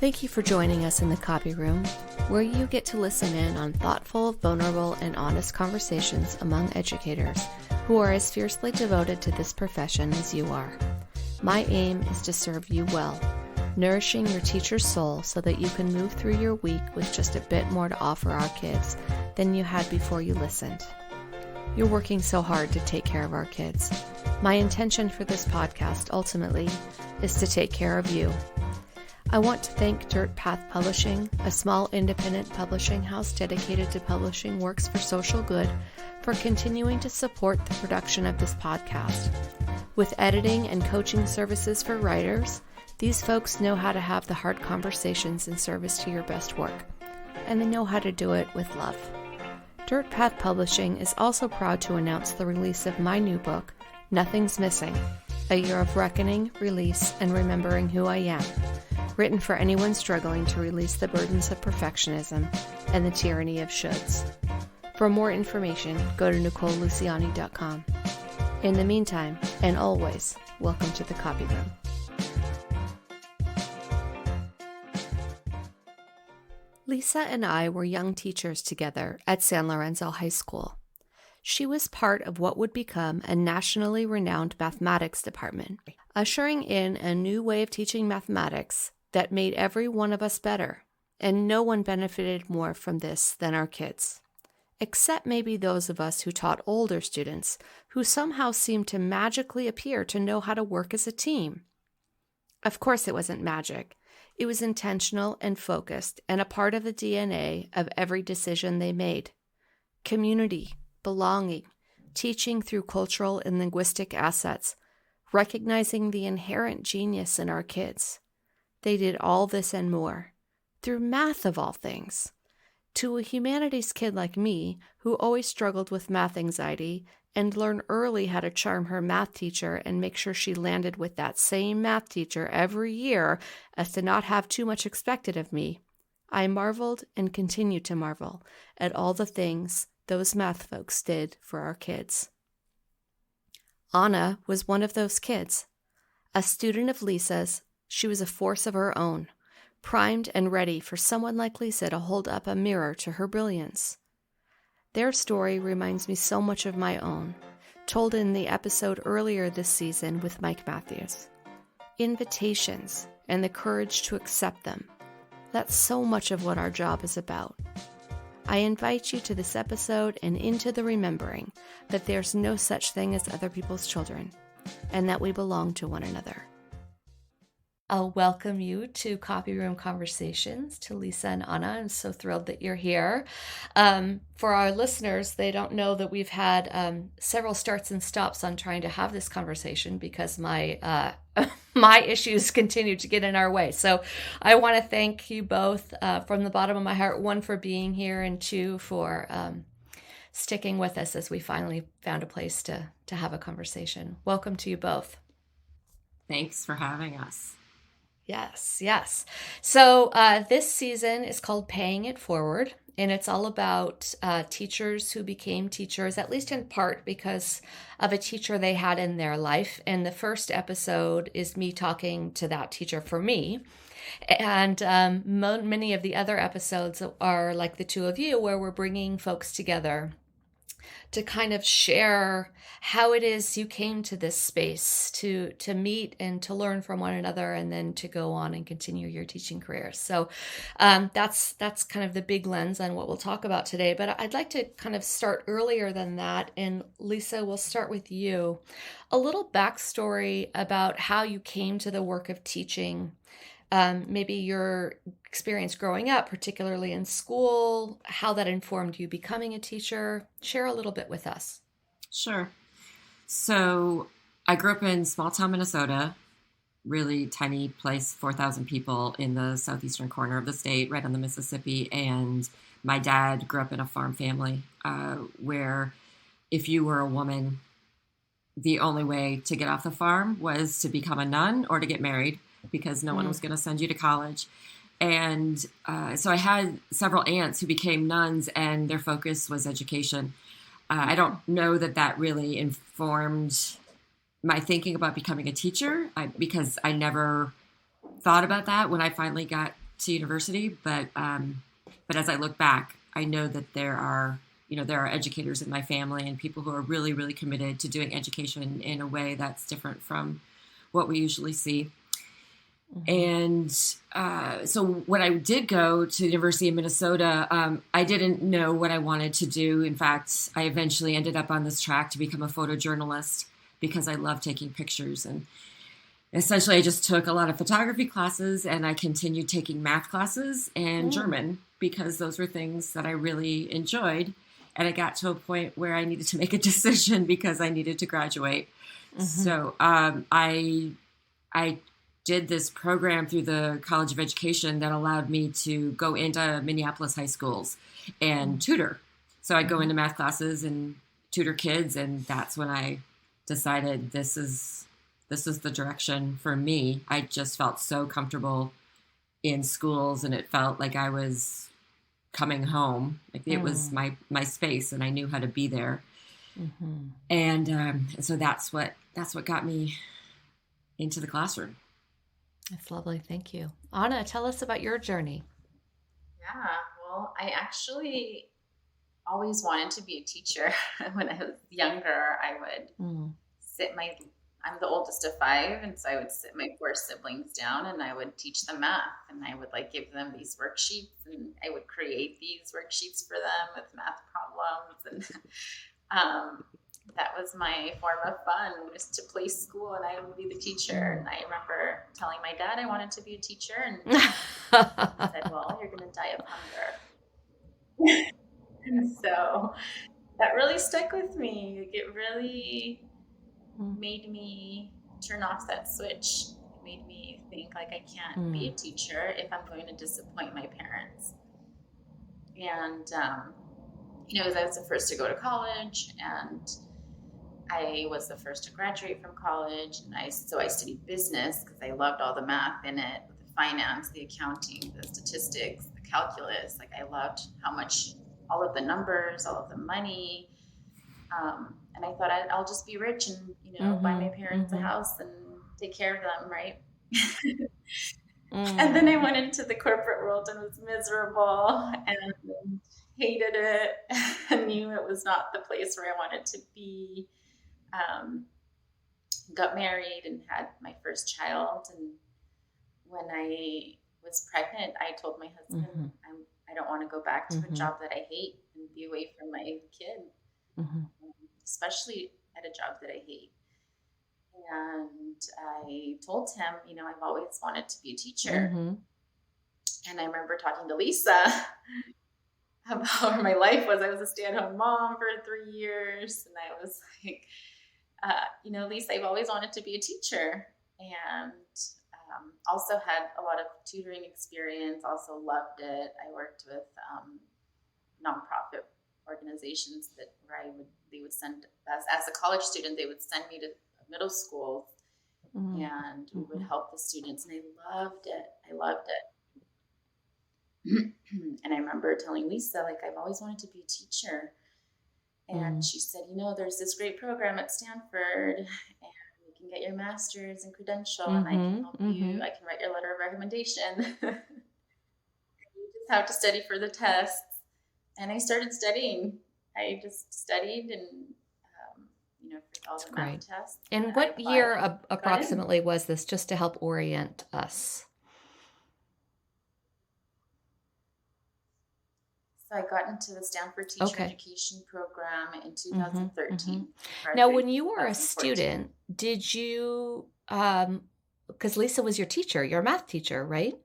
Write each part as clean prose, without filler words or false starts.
Thank you for joining us in the Copy Room, where you get to listen in on thoughtful, vulnerable, and honest conversations among educators who are as fiercely devoted to this profession as you are. My aim is to serve you well, nourishing your teacher's soul so that you can move through your week with just a bit more to offer our kids than you had before you listened. You're working so hard to take care of our kids. My intention for this podcast, ultimately, is to take care of you. I want to thank Dirt Path Publishing, a small independent publishing house dedicated to publishing works for social good, for continuing to support the production of this podcast. With editing and coaching services for writers, these folks know how to have the hard conversations in service to your best work, and they know how to do it with love. Dirt Path Publishing is also proud to announce the release of my new book, Nothing's Missing, A Year of Reckoning, Release, and Remembering Who I Am, written for anyone struggling to release the burdens of perfectionism and the tyranny of shoulds. For more information, go to NicoleLuciani.com. In the meantime, and always, welcome to the Copy Room. Lisa and I were young teachers together at San Lorenzo High School. She was part of what would become a nationally renowned mathematics department, ushering in a new way of teaching mathematics that made every one of us better, and no one benefited more from this than our kids, except maybe those of us who taught older students who somehow seemed to magically appear to know how to work as a team. Of course it wasn't magic. It was intentional and focused and a part of the DNA of every decision they made. Community, belonging, teaching through cultural and linguistic assets, recognizing the inherent genius in our kids. They did all this and more, through math of all things. To a humanities kid like me, who always struggled with math anxiety and learned early how to charm her math teacher and make sure she landed with that same math teacher every year as to not have too much expected of me, I marveled and continue to marvel at all the things those math folks did for our kids. Anna was one of those kids. A student of Lisa's, she was a force of her own, primed and ready for someone like Lisa to hold up a mirror to her brilliance. Their story reminds me so much of my own, told in the episode earlier this season with Mike Matthews. Invitations and the courage to accept them. That's so much of what our job is about. I invite you to this episode and into the remembering that there's no such thing as other people's children, and that we belong to one another. I'll welcome you to Copy Room Conversations, to Lisa and Anna. I'm so thrilled that you're here. For our listeners, they don't know that we've had several starts and stops on trying to have this conversation because my my issues continue to get in our way. So I want to thank you both from the bottom of my heart, one, for being here, and two, for sticking with us as we finally found a place to have a conversation. Welcome to you both. Thanks for having us. Yes. So this season is called Paying It Forward, and it's all about teachers who became teachers, at least in part because of a teacher they had in their life. And the first episode is me talking to that teacher for me. And many of the other episodes are like the two of you, where we're bringing folks together to kind of share how it is you came to this space to meet and to learn from one another, and then to go on and continue your teaching careers. So that's kind of the big lens on what we'll talk about today. But I'd like to kind of start earlier than that. And Lisa, we'll start with you. A little backstory about how you came to the work of teaching. Maybe your experience growing up, particularly in school, how that informed you becoming a teacher. Share a little bit with us. Sure. So I grew up in small town Minnesota, really tiny place, 4,000 people in the southeastern corner of the state, right on the Mississippi. And my dad grew up in a farm family where if you were a woman, the only way to get off the farm was to become a nun or to get married, because no one was going to send you to college. And so I had several aunts who became nuns, and their focus was education. I don't know that really informed my thinking about becoming a teacher, because I never thought about that. When I finally got to university, but as I look back, I know that there are educators in my family and people who are really, really committed to doing education in a way that's different from what we usually see. And so when I did go to the University of Minnesota, I didn't know what I wanted to do. In fact, I eventually ended up on this track to become a photojournalist because I love taking pictures. And essentially, I just took a lot of photography classes, and I continued taking math classes and German because those were things that I really enjoyed. And I got to a point where I needed to make a decision because I needed to graduate. So I did this program through the College of Education that allowed me to go into Minneapolis high schools and tutor. So I go into math classes and tutor kids, and that's when I decided this is the direction for me. I just felt so comfortable in schools, and it felt like I was coming home. Like it was my space, and I knew how to be there. And so that's what got me into the classroom. That's lovely. Thank you. Anna, tell us about your journey. Yeah, well, I actually always wanted to be a teacher. When I was younger, I would I'm the oldest of 5, and so I would sit my 4 siblings down and I would teach them math, and I would give them these worksheets, and I would create these worksheets for them with math problems. And that was my form of fun, was to play school, and I would be the teacher. And I remember telling my dad I wanted to be a teacher, and he said, well, you're going to die of hunger. And so that really stuck with me. It really made me turn off that switch. It made me think I can't be a teacher if I'm going to disappoint my parents. And, I was the first to go to college, and I was the first to graduate from college, and so I studied business because I loved all the math in it, the finance, the accounting, the statistics, the calculus. I loved how much, all of the numbers, all of the money. And I thought I'll just be rich and, buy my parents a house and take care of them, right? And then I went into the corporate world and was miserable and hated it and knew it was not the place where I wanted to be. Got married and had my first child. And when I was pregnant, I told my husband, I don't want to go back to a job that I hate and be away from my kid, especially at a job that I hate. And I told him, I've always wanted to be a teacher. And I remember talking to Lisa about how my life was. I was a stay-at-home mom for 3 years. And I was like, Lisa, I've always wanted to be a teacher. And also had a lot of tutoring experience, also loved it. I worked with nonprofit organizations where they would send, as a college student, they would send me to middle schools and we would help the students. And I loved it. And I remember telling Lisa, I've always wanted to be a teacher. And she said, there's this great program at Stanford, and you can get your master's and credential, and I can help you. I can write your letter of recommendation. You just have to study for the tests. And I started studying. I just studied and, for all the math tests. And what year approximately was this, just to help orient us? So I got into the Stanford Teacher Education Program in 2013. Now, when you were a student, did you, because Lisa was your teacher, your math teacher, right?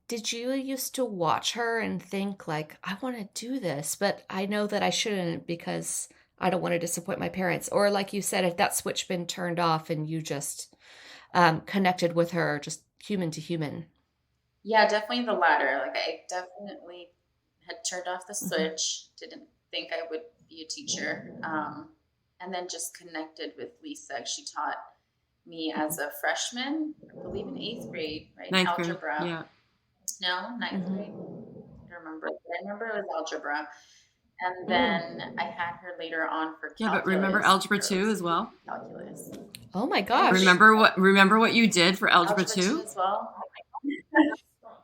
Did you used to watch her and think I want to do this, but I know that I shouldn't because I don't want to disappoint my parents? Or like you said, if that switch been turned off and you just connected with her, just human to human? Yeah, definitely the latter. I definitely had turned off the switch, didn't think I would be a teacher, and then just connected with Lisa. She taught me as a freshman, I believe in 8th grade, right? Ninth Algebra. grade, yeah. No, 9th grade. I don't remember. I remember it was algebra. And then I had her later on for calculus. Yeah, but remember Algebra 2 as well? Calculus. Oh my gosh. Remember what you did for Algebra 2? As well?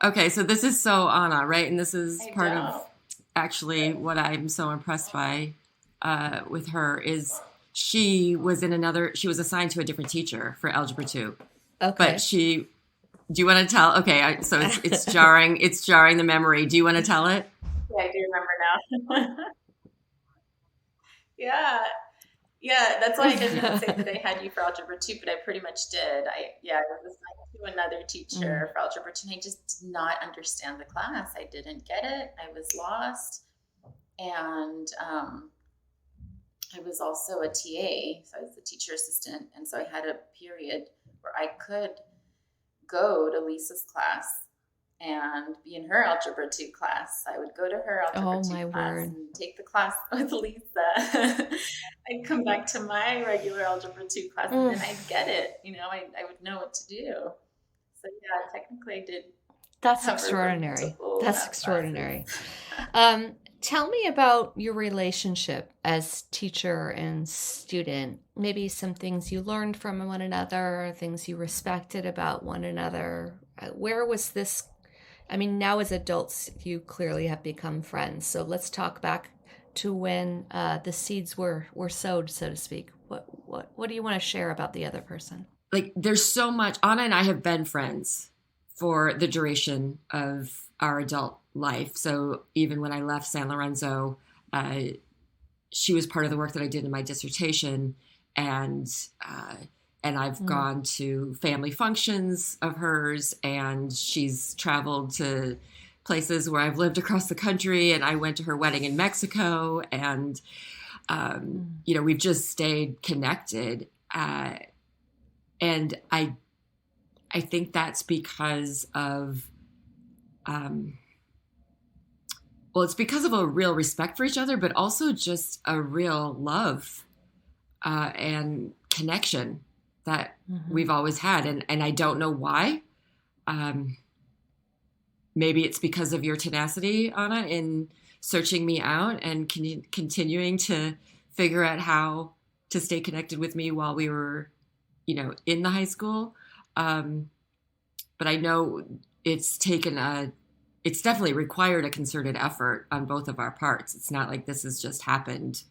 Okay, so this is so Anna, right? And this is I part know. of actually what I'm so impressed by with her is she was assigned to a different teacher for Algebra 2. Okay. But do you want to tell? Okay, so it's jarring. It's jarring the memory. Do you want to tell it? Yeah, I do remember now. Yeah, that's why I didn't say that I had you for Algebra 2, but I pretty much did. I was assigned to another teacher for Algebra 2, and I just did not understand the class. I didn't get it. I was lost. And I was also a TA, so I was a teacher assistant, and so I had a period where I could go to Lisa's class and be in her Algebra 2 class. I would go to her Algebra 2 class and take the class with Lisa. I'd come back to my regular Algebra 2 class and then I'd get it. I would know what to do. So yeah, technically I did. That's extraordinary. That's extraordinary. Tell me about your relationship as teacher and student. Maybe some things you learned from one another, things you respected about one another. Where was this? I mean, now as adults, you clearly have become friends. So let's talk back to when the seeds were sowed, so to speak. What do you want to share about the other person? Like, there's so much. Anna and I have been friends for the duration of our adult life. So even when I left San Lorenzo, she was part of the work that I did in my dissertation, and I've gone to family functions of hers, and she's traveled to places where I've lived across the country, and I went to her wedding in Mexico, and we've just stayed connected, and I think that's because of it's because of a real respect for each other, but also just a real love and connection that we've always had. And I don't know why. Maybe it's because of your tenacity, Anna, in searching me out and continuing to figure out how to stay connected with me while we were, in the high school. But I know it's definitely required a concerted effort on both of our parts. It's not like this has just happened,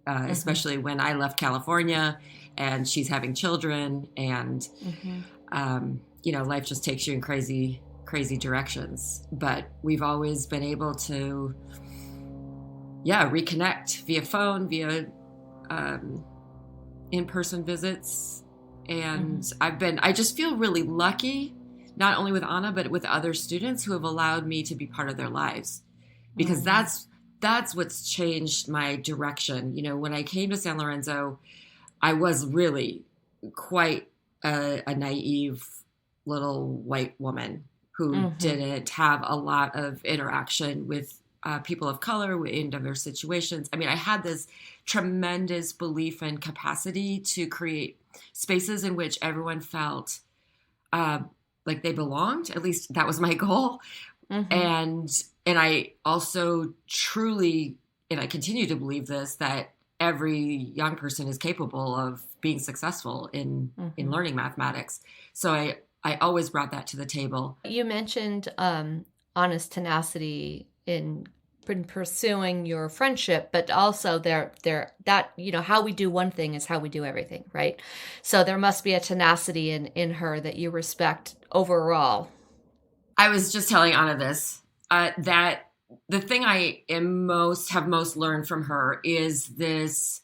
especially when I left California and she's having children, and, life just takes you in crazy, crazy directions. But we've always been able to, reconnect via phone, via in-person visits. And I just feel really lucky, not only with Anna, but with other students who have allowed me to be part of their lives, because that's what's changed my direction. When I came to San Lorenzo, I was really quite a naive little white woman who didn't have a lot of interaction with people of color in diverse situations. I mean, I had this tremendous belief and capacity to create spaces in which everyone felt like they belonged. At least that was my goal. And I also truly, and I continue to believe this, that every young person is capable of being successful in learning mathematics. So I always brought that to the table. You mentioned Anna's tenacity in pursuing your friendship, but also that how we do one thing is how we do everything, right? So there must be a tenacity in her that you respect overall. I was just telling Anna this, that the thing I have most learned from her is this.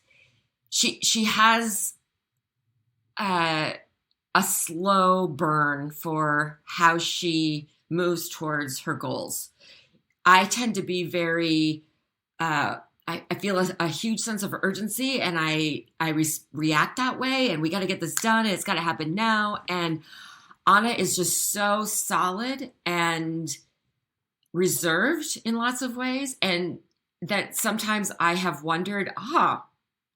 She has a slow burn for how she moves towards her goals. I tend to be very, I feel a huge sense of urgency, and I react that way, and we got to get this done, and it's got to happen now. And Anna is just so solid and reserved in lots of ways, and that sometimes I have wondered, I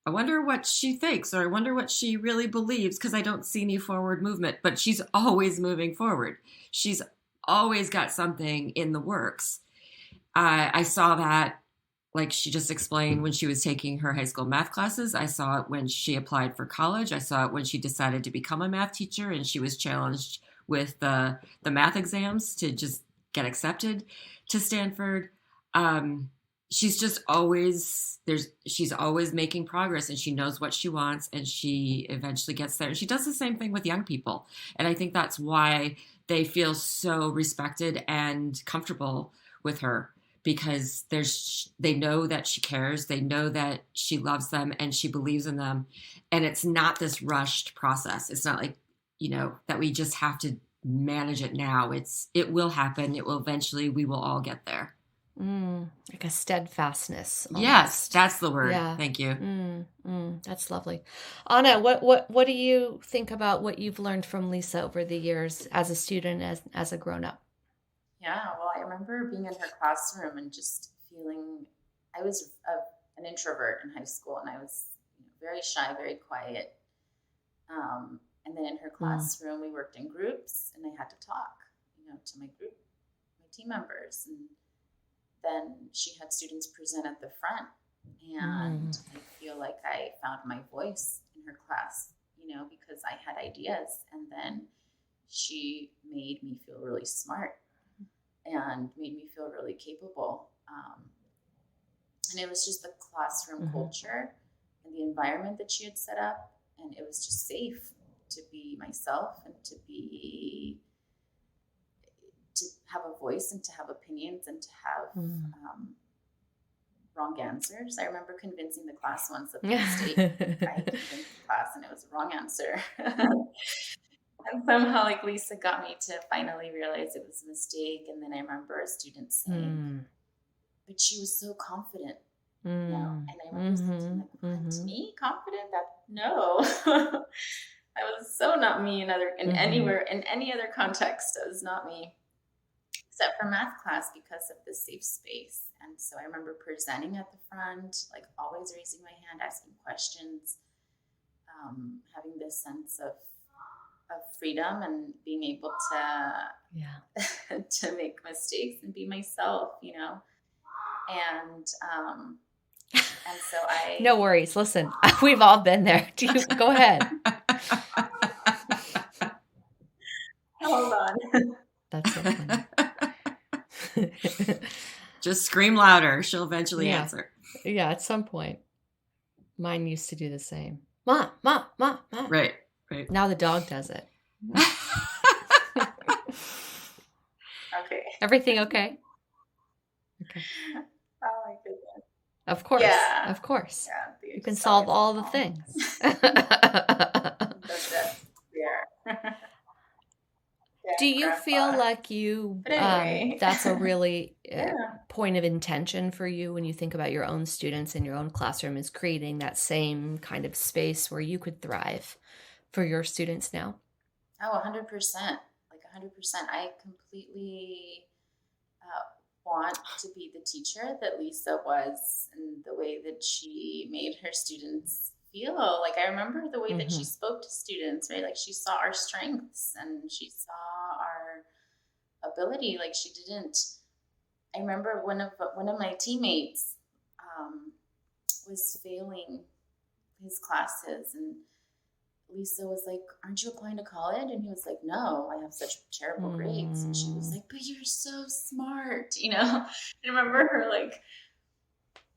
wonder what she thinks, or I wonder what she really believes, because I don't see any forward movement. But she's always moving forward. She's always got something in the works. I saw that, like she just explained, when she was taking her high school math classes. I saw it when she applied for college. I saw it when she decided to become a math teacher and she was challenged with the math exams to just get accepted to Stanford. She's just always she's always making progress, and she knows what she wants, and she eventually gets there. And she does the same thing with young people. And I think that's why they feel so respected and comfortable with her, because they know that she cares, they know that she loves them, and she believes in them. And it's not this rushed process. It's not like, that we just have to manage it now. It will happen. It will eventually, we will all get there. Like a steadfastness. Almost. Yes, that's the word. Yeah. Thank you. That's lovely. Anna, what do you think about what you've learned from Lisa over the years as a student, as a grown-up? Yeah, well, I remember being in her classroom and just feeling, I was an introvert in high school, and I was very shy, very quiet. And then in her classroom, we worked in groups, and I had to talk, to my group, my team members. And then she had students present at the front, and I feel like I found my voice in her class, because I had ideas. And then she made me feel really smart and made me feel really capable. And it was just the classroom culture and the environment that she had set up. And it was just safe to be myself and to have a voice and to have opinions and to have wrong answers. I remember convincing the class once of the mistake. I convinced the class and it was a wrong answer. And somehow Lisa got me to finally realize it was a mistake. And then I remember a student saying, but she was so confident. And I remember thinking, to me, confident? No. I was so not me in any other context. It was not me, except for math class, because of the safe space. And so I remember presenting at the front, always raising my hand, asking questions, having this sense of freedom and being able to to make mistakes and be myself, and so I... No worries. Listen, we've all been there. Go ahead. Hold on. That's so funny. Just scream louder. She'll eventually answer. Yeah, at some point. Mine used to do the same. Ma, ma, ma, ma. Right. Now the dog does it. Okay. Everything okay? Okay. Oh my goodness. Of course. Yeah. Of course. Yeah, you can solve all the things. Do you feel like you, that's a really point of intention for you when you think about your own students in your own classroom, is creating that same kind of space where you could thrive for your students now? Oh, 100%. 100%. I completely want to be the teacher that Lisa was, and the way that she made her students feel. I remember the way that she spoke to students, right? She saw our strengths and she saw our ability. She didn't. I remember one of my teammates was failing his classes, and Lisa was like, "Aren't you applying to college?" And he was like, "No, I have such terrible grades." And she was like, "But you're so smart." I remember her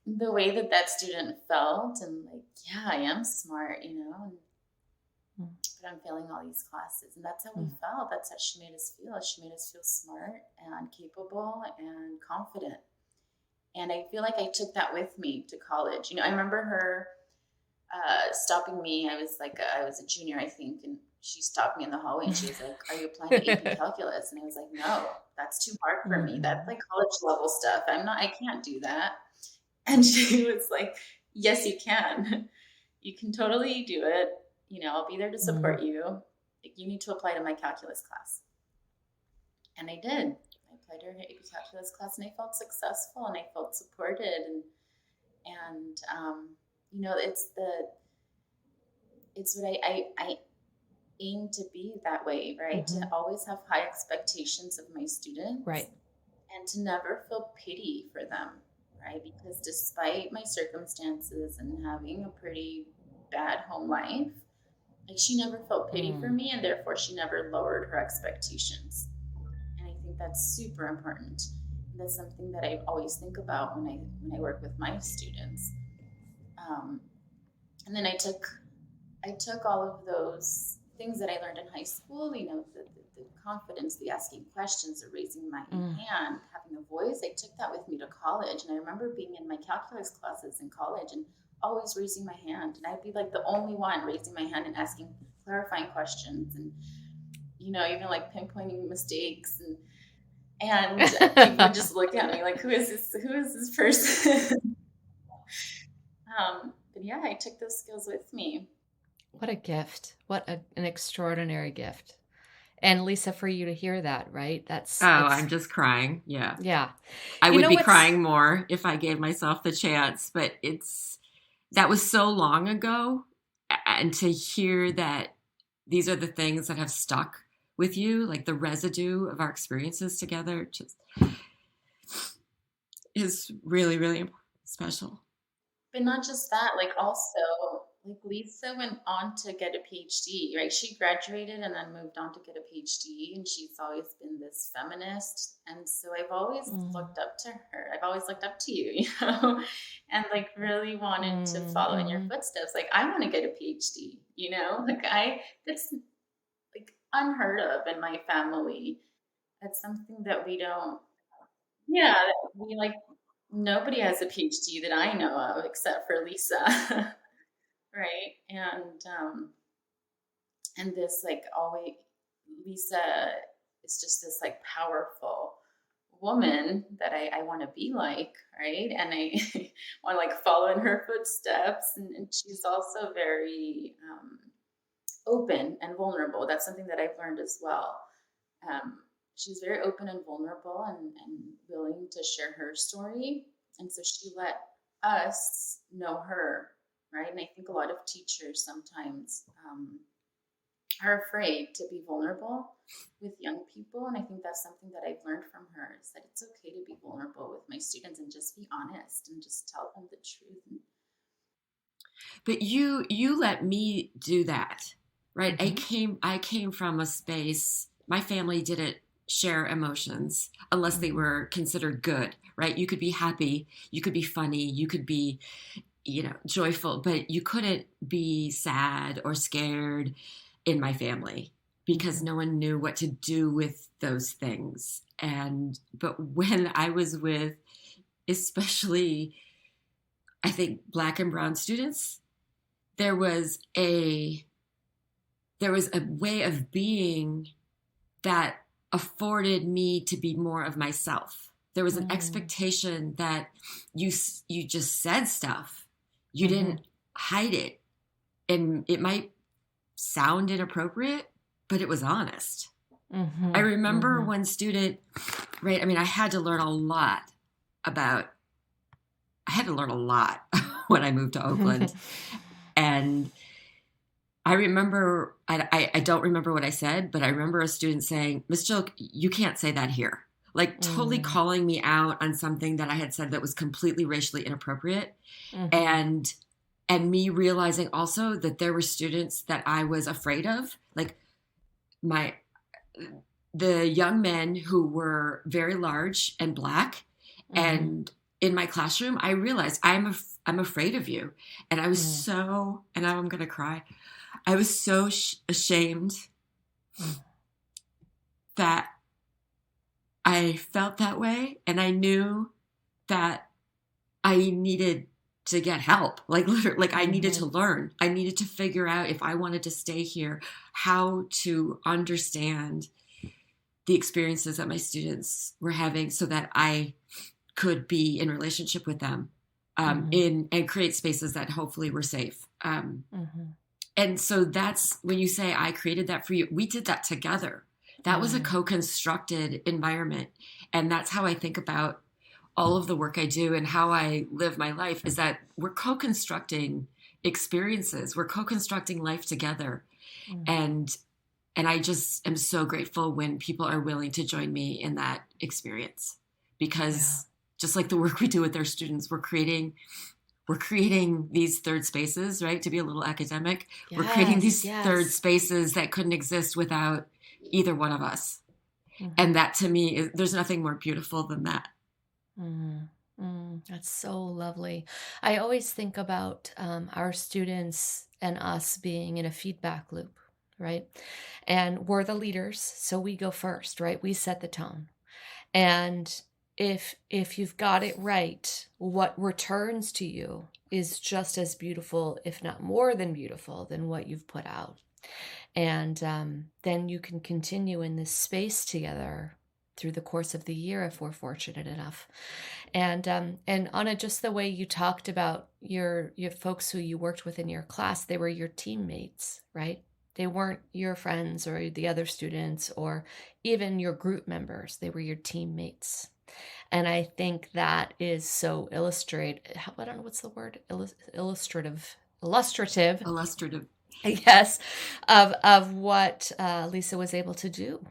the way that student felt, and yeah, I am smart, but I'm failing all these classes. And that's how we felt. That's how she made us feel. She made us feel smart and capable and confident. And I feel like I took that with me to college. I remember her stopping me. I was a junior, I think, and she stopped me in the hallway and she was like, "Are you applying to AP Calculus?" And I was like, "No, that's too hard for me. That's college level stuff. I can't do that." And she was like, "Yes, you can. You can totally do it. I'll be there to support you. You need to apply to my calculus class." And I did. I applied to her AP Calculus class, and I felt successful, and I felt supported, and it's what I aim to be that way, right? To always have high expectations of my students, right? And to never feel pity for them, right? Because despite my circumstances and having a pretty bad home life, she never felt pity for me, and therefore she never lowered her expectations. And I think that's super important. And that's something that I always think about when I work with my students. And then I took all of those things that I learned in high school, you know, the confidence, the asking questions, the raising my hand, having a voice. I took that with me to college. And I remember being in my calculus classes in college and always raising my hand. And I'd be like the only one raising my hand and asking clarifying questions. And, you know, even like pinpointing mistakes. And people would just look at me like, who is this person? But yeah, I took those skills with me. What a gift. What an extraordinary gift. And Lisa, for you to hear that, right? I'm just crying. Yeah. Yeah. I would be crying more if I gave myself the chance, but that was so long ago. And to hear that these are the things that have stuck with you, like the residue of our experiences together, just is really, really special. But not just that, like also, like Lisa went on to get a PhD, right? She graduated and then moved on to get a PhD, and she's always been this feminist. And so I've always looked up to her. I've always looked up to you, you know, and like really wanted to follow in your footsteps. Like, I want to get a PhD, you know, like that's like unheard of in my family. That's something that we don't, we like, nobody has a PhD that I know of except for Lisa. Right. And this like always, Lisa is just this like powerful woman that I want to be like, right. And I want to like follow in her footsteps. And she's also very open and vulnerable. That's something that I've learned as well. She's very open and vulnerable and willing to share her story. And so she let us know her, right? And I think a lot of teachers sometimes are afraid to be vulnerable with young people. And I think that's something that I've learned from her, is that it's okay to be vulnerable with my students and just be honest and just tell them the truth. But you let me do that, right? I came from a space, my family didn't share emotions unless they were considered good, right? You could be happy, you could be funny, you could be, you know, joyful, but you couldn't be sad or scared in my family because no one knew what to do with those things. But when I was with, especially, I think, Black and brown students, there was a way of being that afforded me to be more of myself. There was an expectation that you just said stuff. You didn't hide it. And it might sound inappropriate, but it was honest. I remember one student, right? I mean, I had to learn a lot when I moved to Oakland. And I remember, I don't remember what I said, but I remember a student saying, "Miss Jill, you can't say that here." Like totally calling me out on something that I had said that was completely racially inappropriate. And me realizing also that there were students that I was afraid of, like the young men who were very large and Black. And in my classroom, I realized I'm afraid of you. And I was and now I'm going to cry. I was so ashamed that I felt that way. And I knew that I needed to get help. Like literally, like I needed to learn. I needed to figure out, if I wanted to stay here, how to understand the experiences that my students were having so that I could be in relationship with them and create spaces that hopefully were safe. And so that's when you say I created that for you, we did that together. That was a co-constructed environment. And that's how I think about all of the work I do and how I live my life, is that we're co-constructing experiences. We're co-constructing life together. And I just am so grateful when people are willing to join me in that experience, because just like the work we do with our students, we're creating these third spaces, right? To be a little academic, we're creating these third spaces that couldn't exist without either one of us. And that to me there's nothing more beautiful than that. That's so lovely. I always think about our students and us being in a feedback loop, right? And we're the leaders, so we go first, right? We set the tone. And if you've got it right, what returns to you is just as beautiful, if not more than beautiful, than what you've put out. And then you can continue in this space together through the course of the year if we're fortunate enough. And Anna, just the way you talked about your folks who you worked with in your class, they were your teammates, right? They weren't your friends or the other students or even your group members. They were your teammates. And I think that is so illustrative. I don't know what's the word. Illustrative. Yes, of what Lisa was able to do,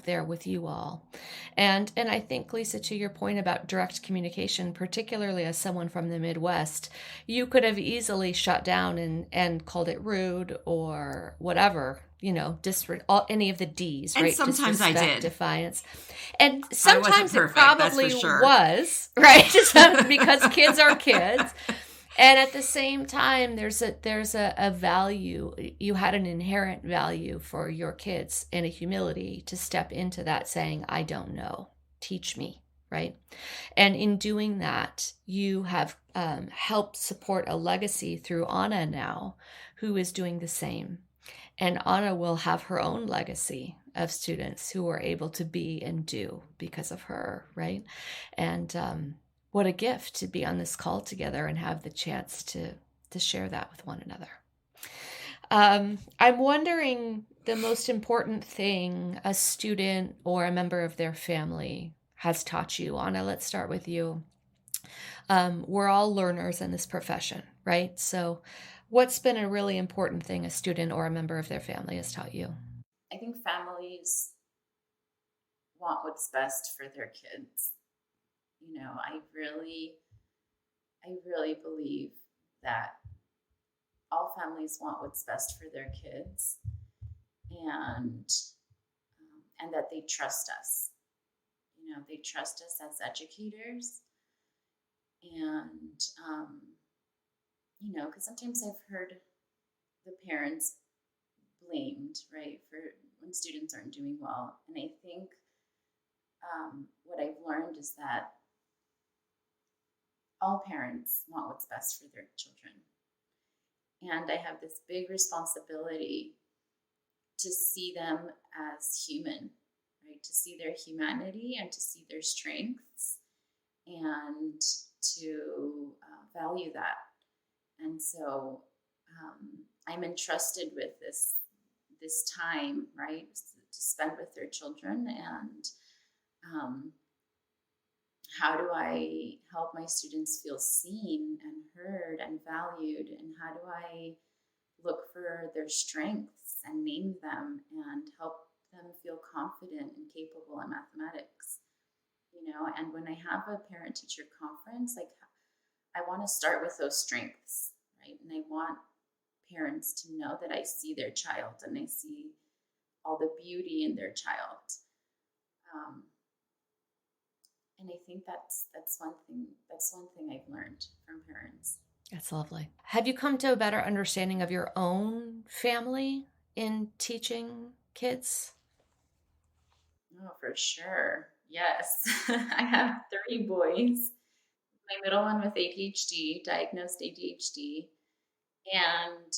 there with you all. And I think, Lisa, to your point about direct communication, particularly as someone from the Midwest, you could have easily shut down and called it rude or whatever, any of the D's, and right? Sometimes I did. Defiance. And sometimes perfect, it probably was, right? Because kids are kids. And at the same time, there's a value. You had an inherent value for your kids and a humility to step into that saying, I don't know, teach me, right? And in doing that, you have helped support a legacy through Anna now, who is doing the same. And Anna will have her own legacy of students who are able to be and do because of her, right? And what a gift to be on this call together and have the chance to share that with one another. I'm wondering the most important thing a student or a member of their family has taught you. Anna, let's start with you. We're all learners in this profession, right? So what's been a really important thing a student or a member of their family has taught you? I think families want what's best for their kids. I really believe that all families want what's best for their kids, and that they trust us. They trust us as educators, and because sometimes I've heard the parents blamed, right, for when students aren't doing well, and I think what I've learned is that all parents want what's best for their children. And I have this big responsibility to see them as human, right? To see their humanity and to see their strengths and to value that. And so I'm entrusted with this time, right, to spend with their children. And how do I help my students feel seen and heard and valued? And how do I look for their strengths and name them and help them feel confident and capable in mathematics? And when I have a parent-teacher conference, I want to start with those strengths, right? And I want parents to know that I see their child and I see all the beauty in their child. And I think that's one thing I've learned from parents. That's lovely. Have you come to a better understanding of your own family in teaching kids? Oh, for sure. Yes. I have 3 boys. My middle one with ADHD, diagnosed ADHD. And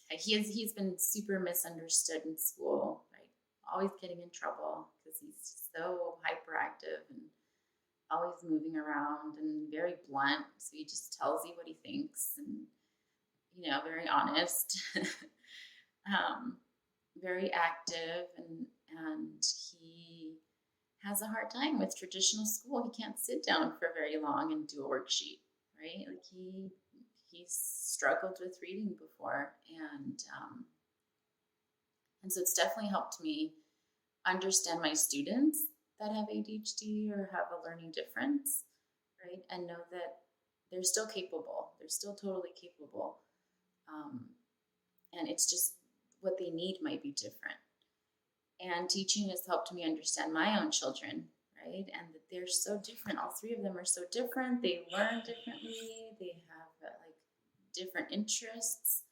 he's been super misunderstood in school, right? Always getting in trouble because he's so hyperactive and always moving around and very blunt. So he just tells you what he thinks and, very honest, very active. And he has a hard time with traditional school. He can't sit down for very long and do a worksheet, right? Like he's struggled with reading before. And so it's definitely helped me understand my students that have ADHD or have a learning difference, right? And know that they're still capable. They're still totally capable. And it's just what they need might be different. And teaching has helped me understand my own children, right? And that they're so different. All three of them are so different. They learn differently. They have like different interests.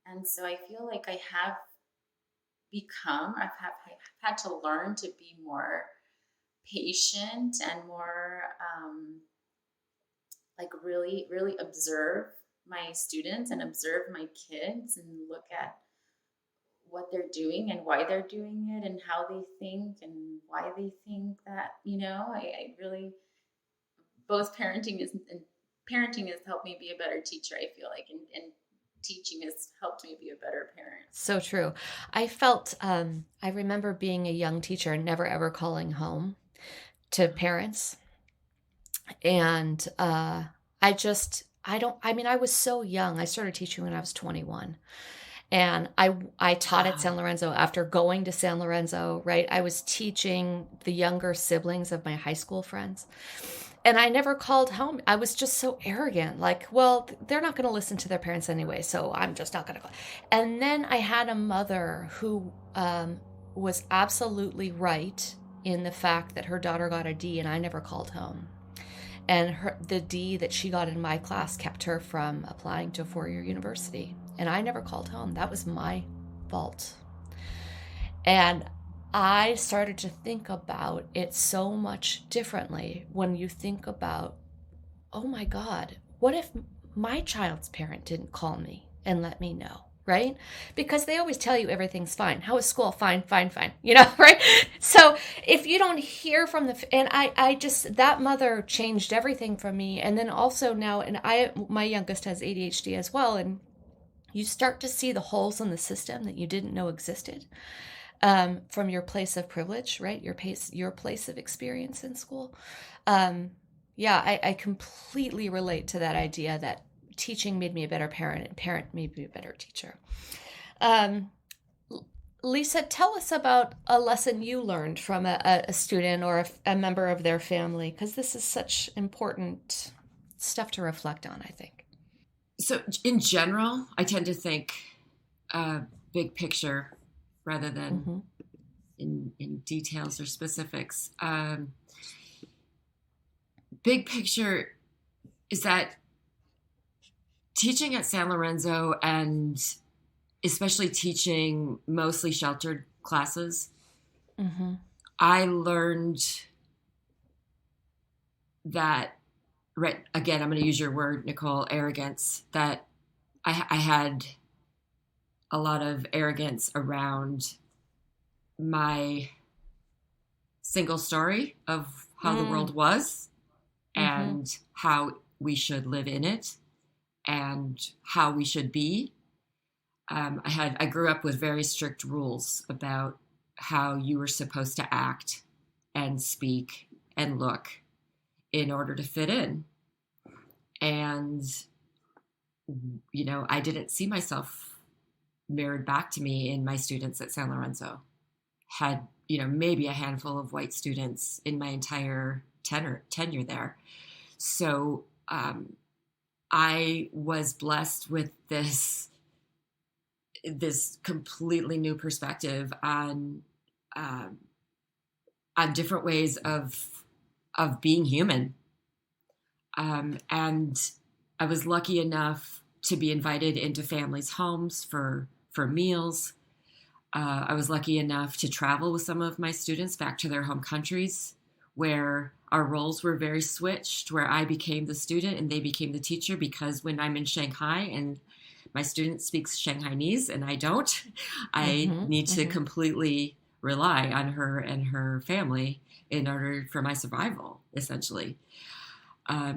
And so I feel like I've had to learn to be more patient and more like really, really observe my students and observe my kids and look at what they're doing and why they're doing it and how they think and why they think that, I really, both parenting has helped me be a better teacher, I feel like, and teaching has helped me be a better parent. So true. I felt, I remember being a young teacher and never ever calling home to parents. And I was so young. I started teaching when I was 21. And I taught at San Lorenzo after going to San Lorenzo, right? I was teaching the younger siblings of my high school friends. And I never called home. I was just so arrogant. Like, well, they're not going to listen to their parents anyway, so I'm just not going to call. And then I had a mother who was absolutely right in the fact that her daughter got a D and I never called home. And the D that she got in my class kept her from applying to a four-year university. And I never called home. That was my fault. And I started to think about it so much differently when you think about, oh my God, what if my child's parent didn't call me and let me know, right? Because they always tell you everything's fine. How is school? Fine, right? So if you don't hear from and I just, that mother changed everything for me. And then also now, my youngest has ADHD as well. And you start to see the holes in the system that you didn't know existed. From your place of privilege, right? Your place of experience in school. I completely relate to that idea that teaching made me a better parent and parent made me a better teacher. Lisa, tell us about a lesson you learned from a student or a member of their family, because this is such important stuff to reflect on, I think. So in general, I tend to think big picture rather than in details or specifics. Big picture is that teaching at San Lorenzo, and especially teaching mostly sheltered classes, I learned that, right, again, I'm going to use your word, Nicole, arrogance, that I had a lot of arrogance around my single story of how the world was and how we should live in it and how we should be. I grew up with very strict rules about how you were supposed to act and speak and look in order to fit in. And, I didn't see myself mirrored back to me in my students at San Lorenzo. Had, maybe a handful of white students in my entire tenure there. So I was blessed with this completely new perspective on different ways of being human. And I was lucky enough to be invited into families' homes for meals. I was lucky enough to travel with some of my students back to their home countries, where our roles were very switched, where I became the student and they became the teacher, because when I'm in Shanghai and my student speaks Shanghainese and I don't, I need to completely rely on her and her family in order for my survival, essentially. I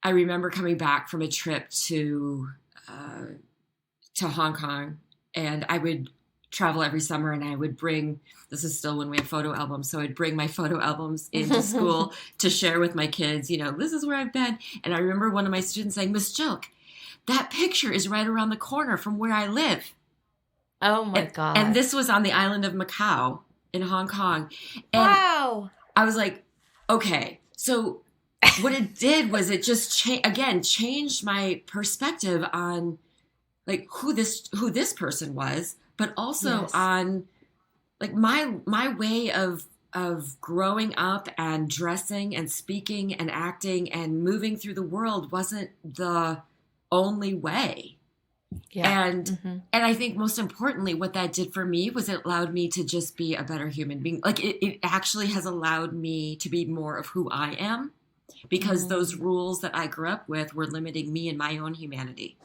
remember coming back from a trip to Hong Kong, and I would travel every summer, and I would bring, this is still when we have photo albums, so I'd bring my photo albums into school to share with my kids, this is where I've been. And I remember one of my students saying, Miss Jilk, that picture is right around the corner from where I live. Oh my God. And this was on the island of Macau in Hong Kong. And wow. I was like, okay, so what it did was it just changed my perspective on like who this person was, but also on like my way of growing up and dressing and speaking and acting and moving through the world wasn't the only way. Yeah. And I think most importantly, what that did for me was it allowed me to just be a better human being. Like it actually has allowed me to be more of who I am, because those rules that I grew up with were limiting me in my own humanity.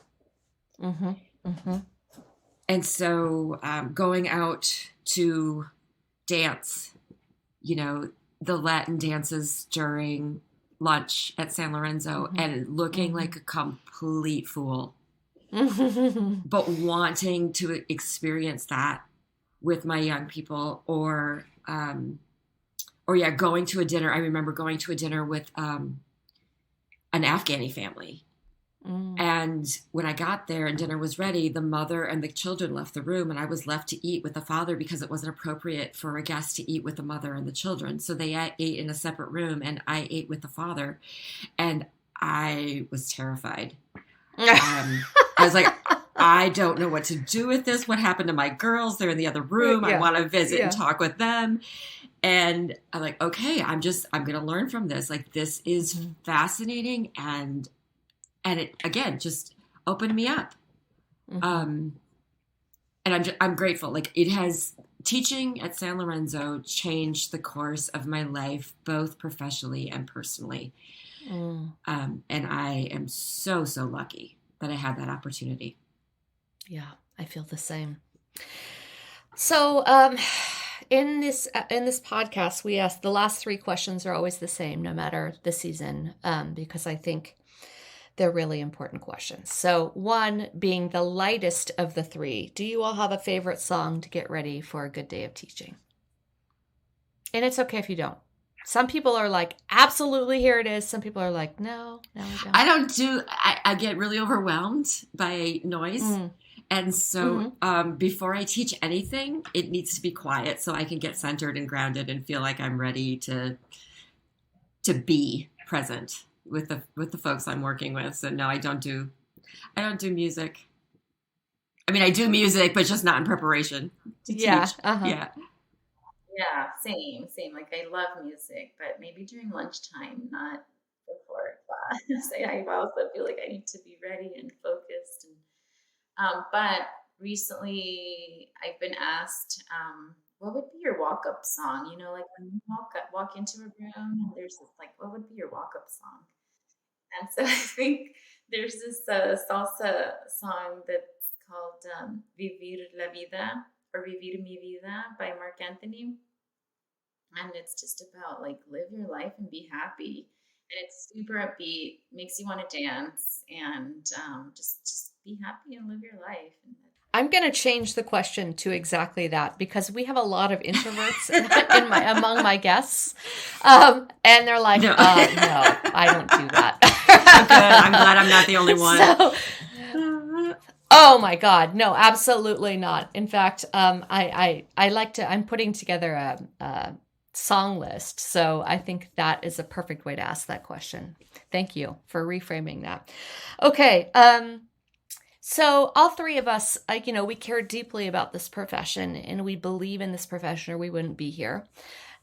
And so going out to dance, you know, the Latin dances during lunch at San Lorenzo and looking like a complete fool, but wanting to experience that with my young people, or going to a dinner. I remember going to a dinner with an Afghani family. And when I got there and dinner was ready, the mother and the children left the room, and I was left to eat with the father because it wasn't appropriate for a guest to eat with the mother and the children. So they ate in a separate room, and I ate with the father, and I was terrified. I was like, I don't know what to do with this. What happened to my girls? They're in the other room. I want to visit and talk with them. And I'm like, okay, I'm going to learn from this. Like, this is fascinating. And it, again, just opened me up. And I'm grateful. Like, it has, teaching at San Lorenzo changed the course of my life, both professionally and personally. And I am so, so lucky that I had that opportunity. Yeah, I feel the same. So, in this podcast, we ask, the last 3 questions are always the same, no matter the season, because I think they're really important questions. So 1 being the lightest of the 3. Do you all have a favorite song to get ready for a good day of teaching? And it's okay if you don't. Some people are like, absolutely, here it is. Some people are like, no, I don't. I get really overwhelmed by noise. And so before I teach anything, it needs to be quiet so I can get centered and grounded and feel like I'm ready to be present with the folks I'm working with. So no, I don't do music. I mean, I do music, but just not in preparation to teach. Yeah. Yeah, same. Like, I love music, but maybe during lunchtime, not before class. I also feel like I need to be ready and focused. But recently, I've been asked, what would be your walk-up song? You know, like when you walk into a room, and there's this, like, what would be your walk-up song? And so I think there's this salsa song that's called Vivir la Vida, or Vivir mi Vida by Marc Anthony. And it's just about, like, live your life and be happy. And it's super upbeat, makes you want to dance, and just be happy and live your life. I'm going to change the question to exactly that, because we have a lot of introverts among my guests. And they're like, no, I don't do that. I'm glad I'm not the only one. Oh my God. No, absolutely not. In fact, I'm putting together a song list. So I think that is a perfect way to ask that question. Thank you for reframing that. Okay. So all 3 of us, we care deeply about this profession, and we believe in this profession, or we wouldn't be here.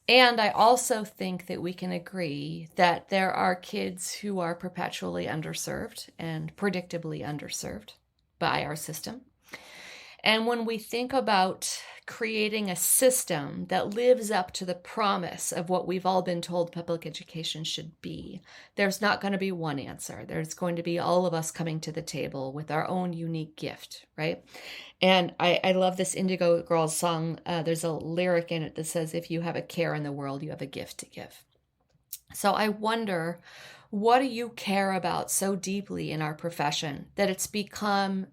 And I also think that we can agree that there are kids who are perpetually underserved and predictably underserved by our system. And when we think about creating a system that lives up to the promise of what we've all been told public education should be, there's not going to be one answer. There's going to be all of us coming to the table with our own unique gift, right? And I love this Indigo Girls song. There's a lyric in it that says, if you have a care in the world, you have a gift to give. So I wonder, what do you care about so deeply in our profession that it's become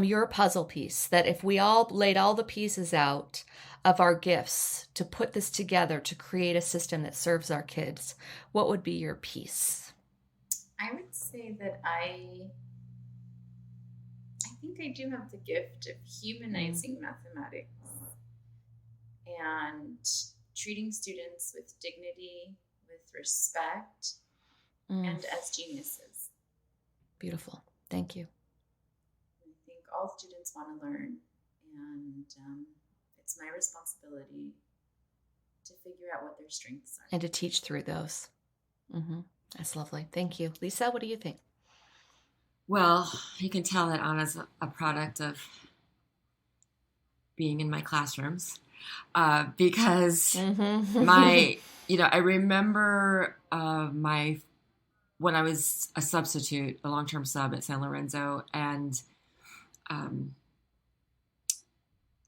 your puzzle piece, that if we all laid all the pieces out of our gifts to put this together to create a system that serves our kids, what would be your piece? I would say that I think I do have the gift of humanizing mathematics and treating students with dignity, with respect, and as geniuses. Beautiful. Thank you. All students want to learn, and it's my responsibility to figure out what their strengths are. And to teach through those. Mm-hmm. That's lovely. Thank you. Lisa, what do you think? Well, you can tell that Anna's a product of being in my classrooms because I remember when I was a substitute, a long-term sub at San Lorenzo, and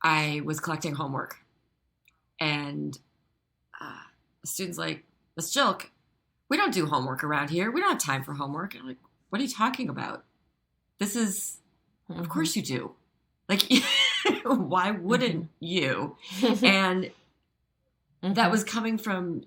I was collecting homework, and students like, Miss Jilk, we don't do homework around here. We don't have time for homework. I'm like, what are you talking about? This is, of course you do. Like, why wouldn't you? And that was coming from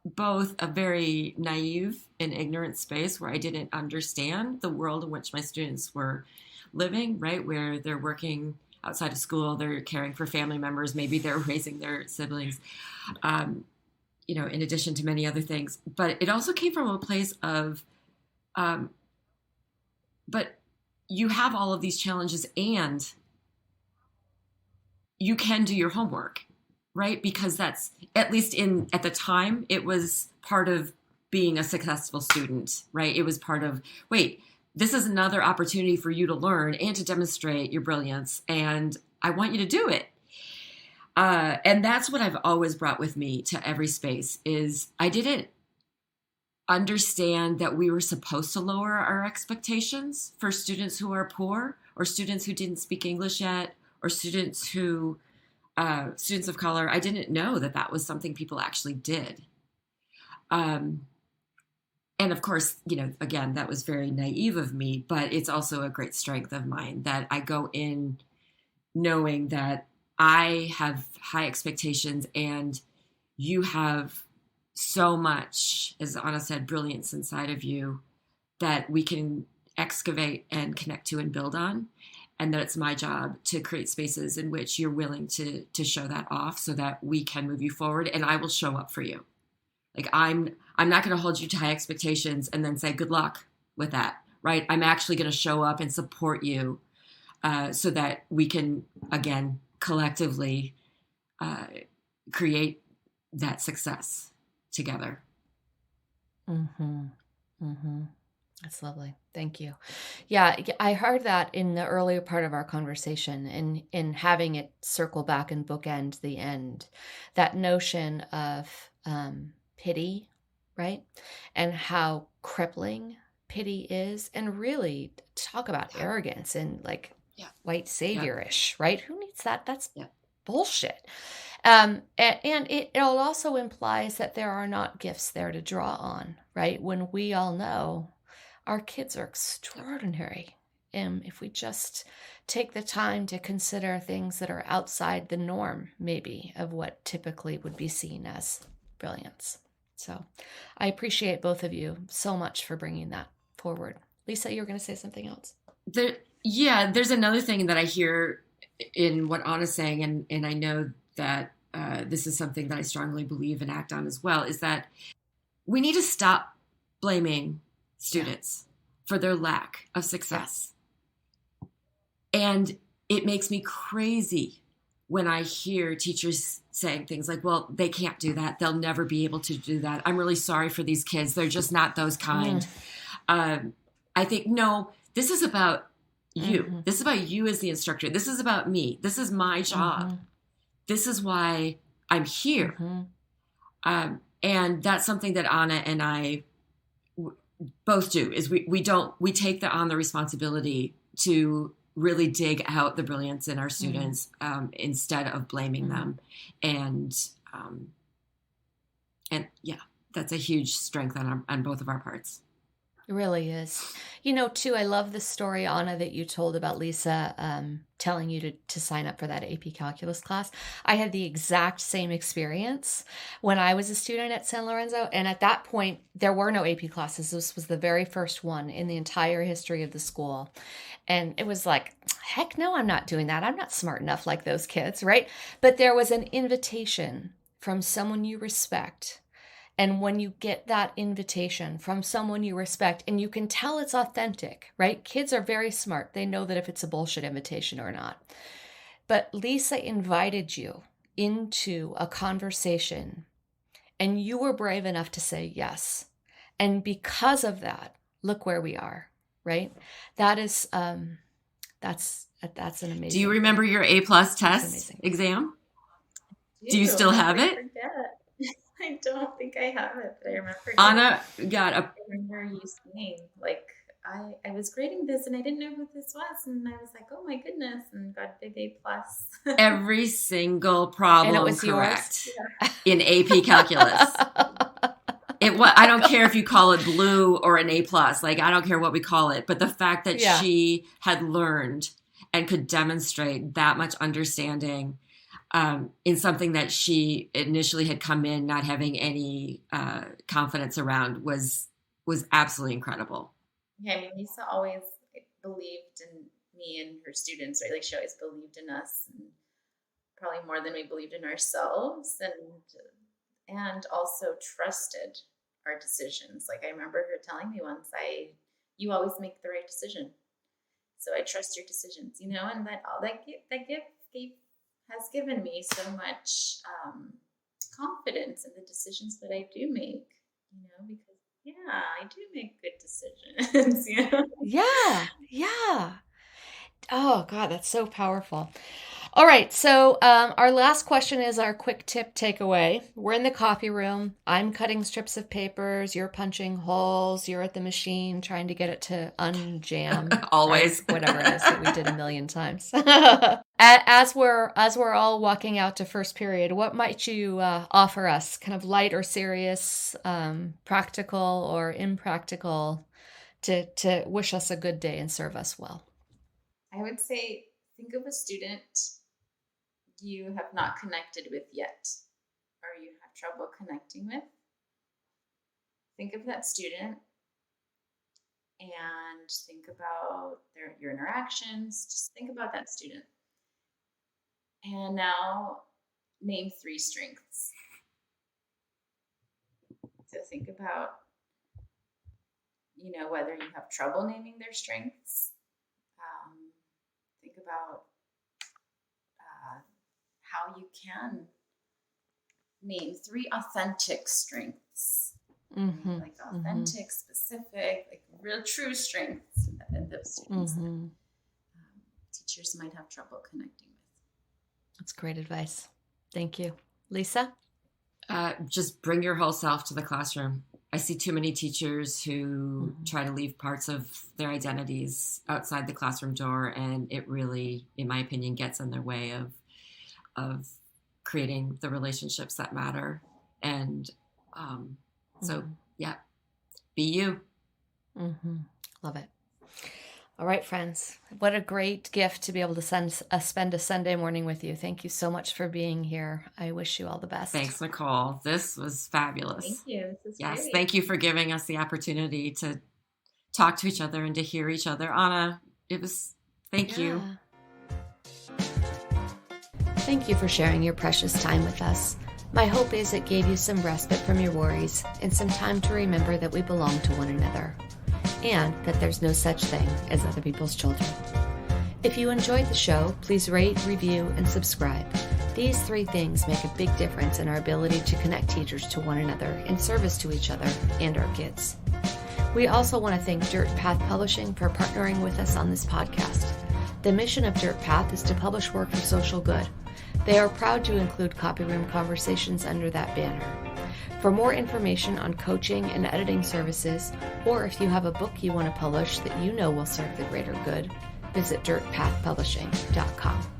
both a very naive and ignorant space where I didn't understand the world in which my students were living, right? Where they're working outside of school, they're caring for family members, maybe they're raising their siblings, in addition to many other things. But it also came from a place of, but you have all of these challenges and you can do your homework, right? Because that's, at least at the time, it was part of being a successful student, right? It was part of, wait, this is another opportunity for you to learn and to demonstrate your brilliance, and I want you to do it. And that's what I've always brought with me to every space is I didn't understand that we were supposed to lower our expectations for students who are poor or students who didn't speak English yet or students of color. I didn't know that was something people actually did. And of course, again, that was very naive of me, but it's also a great strength of mine that I go in knowing that I have high expectations and you have so much, as Anna said, brilliance inside of you that we can excavate and connect to and build on. And that it's my job to create spaces in which you're willing to show that off so that we can move you forward, and I will show up for you. Like I'm not going to hold you to high expectations and then say, good luck with that, right? I'm actually going to show up and support you so that we can, again, collectively create that success together. Mm-hmm. Mm-hmm. That's lovely. Thank you. Yeah, I heard that in the earlier part of our conversation and in having it circle back and bookend the end, that notion of pity, right? And how crippling pity is, and really talk about arrogance and like white savior-ish, right? Who needs that? That's bullshit. And it also implies that there are not gifts there to draw on, right? When we all know our kids are extraordinary. If we just take the time to consider things that are outside the norm, maybe, of what typically would be seen as brilliance. So I appreciate both of you so much for bringing that forward. Lisa, you were going to say something else? There's another thing that I hear in what Anna's saying, and I know that this is something that I strongly believe and act on as well, is that we need to stop blaming students for their lack of success. And it makes me crazy when I hear teachers saying things like, well, they can't do that. They'll never be able to do that. I'm really sorry for these kids. They're just not those kind. I think, no, this is about you. Mm-hmm. This is about you as the instructor. This is about me. This is my job. Mm-hmm. This is why I'm here. Mm-hmm. And that's something that Anna and I both do, is we take on the responsibility to really dig out the brilliance in our students instead of blaming them. And that's a huge strength on both of our parts. It really is. Too, I love the story, Anna, that you told about Lisa telling you to sign up for that AP Calculus class. I had the exact same experience when I was a student at San Lorenzo. And at that point, there were no AP classes. This was the very first one in the entire history of the school. And it was like, heck no, I'm not doing that. I'm not smart enough like those kids, right? But there was an invitation from someone you respect. And when you get that invitation from someone you respect, and you can tell it's authentic, right? Kids are very smart. They know that if it's a bullshit invitation or not. But Lisa invited you into a conversation, and you were brave enough to say yes. And because of that, look where we are, right? That is, that's an amazing. Do you remember your A+ test exam? Do you still have it? I don't think I have it, but I remember. Anna I remember you saying, like, I was grading this and I didn't know who this was, and I was like, oh my goodness, and got a big A+. Every single problem, and it was correct in AP Calculus. I don't care if you call it blue or an A+. Like, I don't care what we call it, but the fact that she had learned and could demonstrate that much understanding in something that she initially had come in not having any confidence around was absolutely incredible. Yeah, I mean, Lisa always believed in me and her students, right? Like, she always believed in us, and probably more than we believed in ourselves, and also trusted our decisions. Like, I remember her telling me once, you always make the right decision, so I trust your decisions, you know, and that has given me so much confidence in the decisions that I do make, you know, because I do make good decisions, you know? Yeah. Oh God, that's so powerful. All right. So our last question is our quick tip takeaway. We're in the copy room. I'm cutting strips of papers. You're punching holes. You're at the machine trying to get it to unjam. Always. Right? Whatever it is that we did a million times. As we're all walking out to first period, what might you offer us? Kind of light or serious, practical or impractical, to wish us a good day and serve us well? I would say, think of a student you have not connected with yet, or you have trouble connecting with. Think of that student and think about your interactions. Just think about that student. And now name 3 strengths. So think about, you know, whether you have trouble naming their strengths. Think about how you can name 3 authentic strengths. Mm-hmm. Like authentic, specific, like real true strengths that those students that teachers might have trouble connecting with. That's great advice. Thank you. Lisa? Just bring your whole self to the classroom. I see too many teachers who try to leave parts of their identities outside the classroom door, and it really, in my opinion, gets in their way of creating the relationships that matter. And be you. Mm-hmm. Love it. All right, friends. What a great gift to be able to spend a Sunday morning with you. Thank you so much for being here. I wish you all the best. Thanks, Nicole. This was fabulous. Thank you. This is great. Thank you for giving us the opportunity to talk to each other and to hear each other. Anna, thank you. Thank you for sharing your precious time with us. My hope is it gave you some respite from your worries and some time to remember that we belong to one another, and that there's no such thing as other people's children. If you enjoyed the show, please rate, review, and subscribe. These 3 things make a big difference in our ability to connect teachers to one another in service to each other and our kids. We also want to thank Dirt Path Publishing for partnering with us on this podcast. The mission of Dirt Path is to publish work for social good. They are proud to include Copy Room Conversations under that banner. For more information on coaching and editing services, or if you have a book you want to publish that you know will serve the greater good, visit dirtpathpublishing.com.